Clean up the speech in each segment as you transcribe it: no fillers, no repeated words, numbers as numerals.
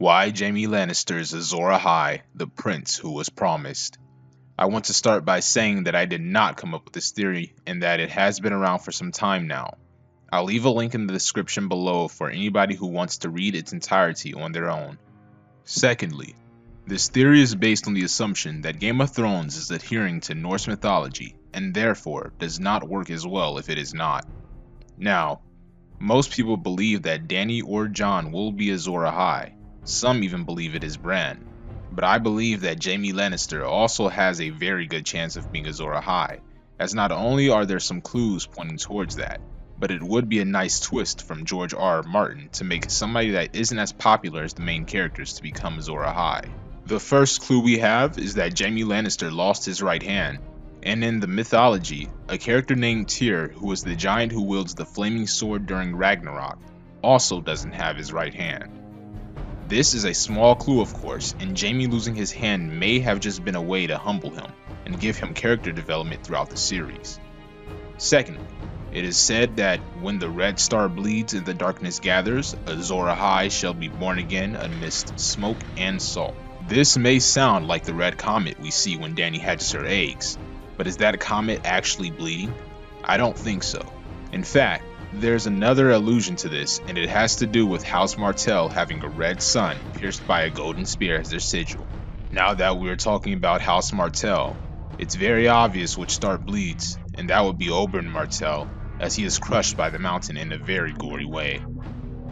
Why Jaime Lannister's Azor Ahai, the prince who was promised. I want to start by saying that I did not come up with this theory and that it has been around for some time now. I'll leave a link in the description below for anybody who wants to read its entirety on their own. Secondly, this theory is based on the assumption that Game of Thrones is adhering to Norse mythology and therefore does not work as well if it is not. Now, most people believe that Dany or Jon will be Azor Ahai. Some even believe it is Bran. But I believe that Jaime Lannister also has a very good chance of being Azor Ahai, as not only are there some clues pointing towards that, but it would be a nice twist from George R.R. Martin to make somebody that isn't as popular as the main characters to become Azor Ahai. The first clue we have is that Jaime Lannister lost his right hand, and in the mythology, a character named Tyr, who is the giant who wields the flaming sword during Ragnarok, also doesn't have his right hand. This is a small clue, of course, and Jaime losing his hand may have just been a way to humble him and give him character development throughout the series. Secondly, it is said that when the red star bleeds and the darkness gathers, Azor Ahai shall be born again amidst smoke and salt. This may sound like the red comet we see when Dany hatches her eggs, but is that comet actually bleeding? I don't think so. In fact, there's another allusion to this, and it has to do with House Martell having a red sun pierced by a golden spear as their sigil. Now that we're talking about House Martell, it's very obvious which star bleeds, and that would be Oberyn Martell, as he is crushed by the mountain in a very gory way.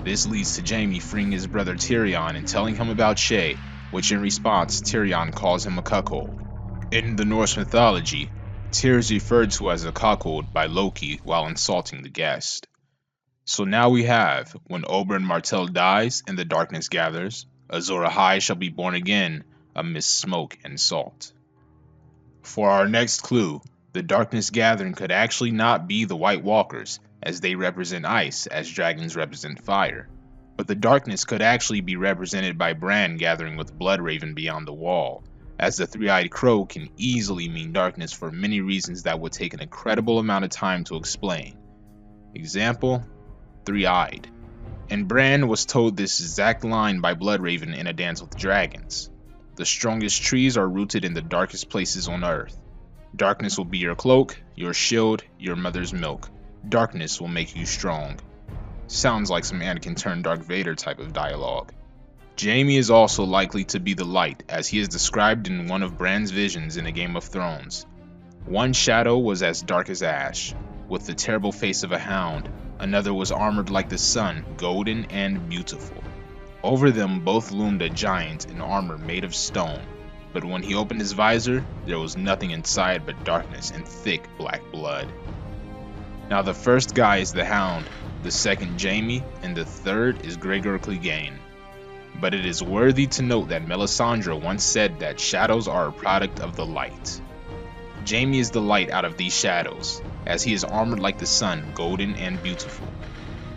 This leads to Jaime freeing his brother Tyrion and telling him about Shae, which in response Tyrion calls him a cuckold. In the Norse mythology, Tyr is referred to as a cuckold by Loki while insulting the guest. So now we have, when Oberyn Martell dies and the darkness gathers, Azor Ahai shall be born again amidst smoke and salt. For our next clue, the darkness gathering could actually not be the White Walkers, as they represent ice as dragons represent fire. But the darkness could actually be represented by Bran gathering with Bloodraven beyond the wall, as the three-eyed crow can easily mean darkness for many reasons that would take an incredible amount of time to explain. Example, three-eyed. And Bran was told this exact line by Bloodraven in A Dance with Dragons. The strongest trees are rooted in the darkest places on earth. Darkness will be your cloak, your shield, your mother's milk. Darkness will make you strong. Sounds like some Anakin turned Darth Vader type of dialogue. Jaime is also likely to be the light, as he is described in one of Bran's visions in A Game of Thrones. One shadow was as dark as ash, with the terrible face of a hound. Another was armored like the sun, golden and beautiful. Over them both loomed a giant in armor made of stone, but when he opened his visor, there was nothing inside but darkness and thick black blood. Now the first guy is the Hound, the second Jaime, and the third is Gregor Clegane. But it is worthy to note that Melisandre once said that shadows are a product of the light. Jaime is the light out of these shadows, as he is armored like the sun, golden and beautiful.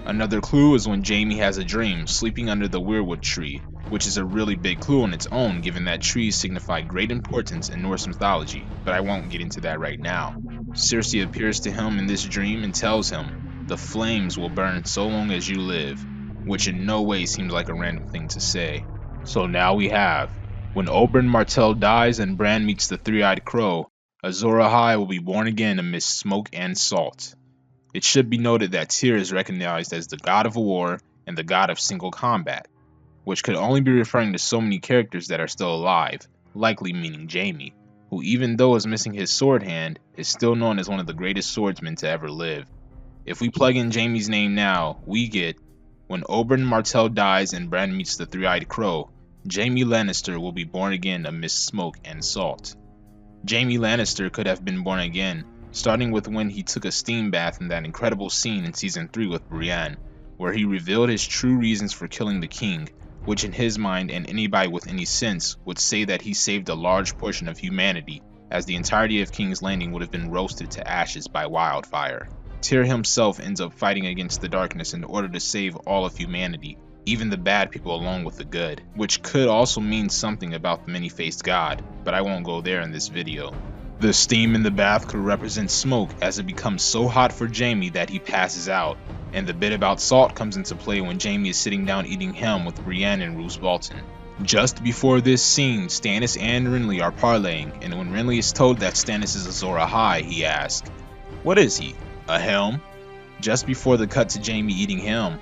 Another clue is when Jaime has a dream sleeping under the weirwood tree, which is a really big clue on its own given that trees signify great importance in Norse mythology, but I won't get into that right now. Cersei appears to him in this dream and tells him, "The flames will burn so long as you live," which in no way seems like a random thing to say. So now we have, when Oberyn Martell dies and Bran meets the three-eyed crow, Azor Ahai will be born again amidst smoke and salt. It should be noted that Tyr is recognized as the god of war and the god of single combat, which could only be referring to so many characters that are still alive, likely meaning Jaime, who even though is missing his sword hand, is still known as one of the greatest swordsmen to ever live. If we plug in Jaime's name now, we get, when Oberyn Martell dies and Bran meets the three-eyed crow, Jaime Lannister will be born again amidst smoke and salt. Jaime Lannister could have been born again, starting with when he took a steam bath in that incredible scene in Season 3 with Brienne, where he revealed his true reasons for killing the king, which in his mind and anybody with any sense would say that he saved a large portion of humanity, as the entirety of King's Landing would have been roasted to ashes by wildfire. Tyr himself ends up fighting against the darkness in order to save all of humanity, even the bad people along with the good, which could also mean something about the many-faced god, but I won't go there in this video. The steam in the bath could represent smoke as it becomes so hot for Jaime that he passes out, And the bit about salt comes into play when Jaime is sitting down eating ham with Brienne and Roose Bolton. Just before this scene, Stannis and Renly are parleying, and when Renly is told that Stannis is Azor Ahai, he asks, "What is he? A helm?" Just before the cut to Jaime eating ham.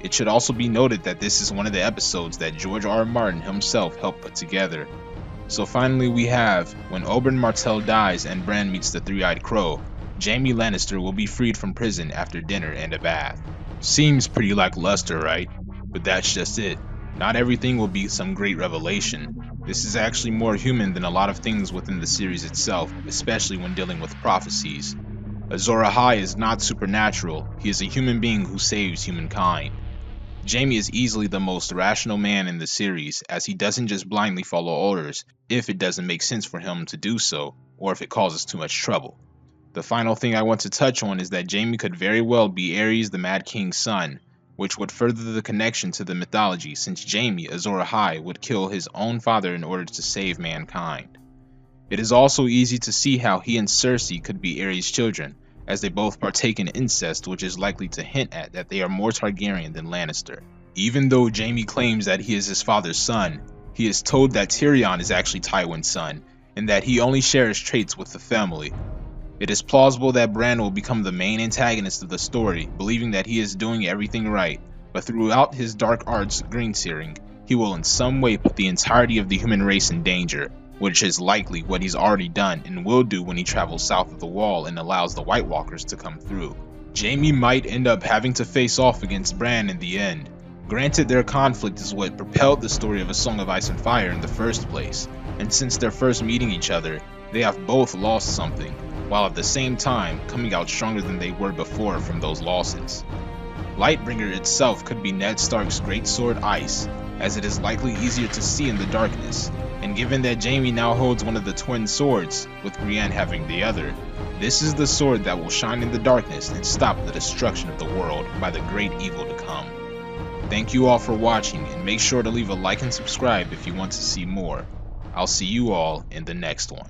It should also be noted that this is one of the episodes that George R. R. Martin himself helped put together. So finally we have, when Oberyn Martell dies and Bran meets the Three-Eyed Crow, Jaime Lannister will be freed from prison after dinner and a bath. Seems pretty lackluster, right? But that's just it. Not everything will be some great revelation. This is actually more human than a lot of things within the series itself, especially when dealing with prophecies. Azor Ahai is not supernatural, he is a human being who saves humankind. Jaime is easily the most rational man in the series, as he doesn't just blindly follow orders if it doesn't make sense for him to do so, or if it causes too much trouble. The final thing I want to touch on is that Jaime could very well be Aerys the Mad King's son, which would further the connection to the mythology since Jaime, Azor Ahai, would kill his own father in order to save mankind. It is also easy to see how he and Cersei could be Aerys' children, as they both partake in incest, which is likely to hint at that they are more Targaryen than Lannister. Even though Jaime claims that he is his father's son, he is told that Tyrion is actually Tywin's son, and that he only shares traits with the family. It is plausible that Bran will become the main antagonist of the story, believing that he is doing everything right, but throughout his dark arts green searing, he will in some way put the entirety of the human race in danger, which is likely what he's already done and will do when he travels south of the Wall and allows the White Walkers to come through. Jaime might end up having to face off against Bran in the end. Granted, their conflict is what propelled the story of A Song of Ice and Fire in the first place, and since their first meeting each other, they have both lost something, while at the same time coming out stronger than they were before from those losses. Lightbringer itself could be Ned Stark's great sword Ice, as it is likely easier to see in the darkness, and given that Jaime now holds one of the twin swords, with Brienne having the other, this is the sword that will shine in the darkness and stop the destruction of the world by the great evil to come. Thank you all for watching, and make sure to leave a like and subscribe if you want to see more. I'll see you all in the next one.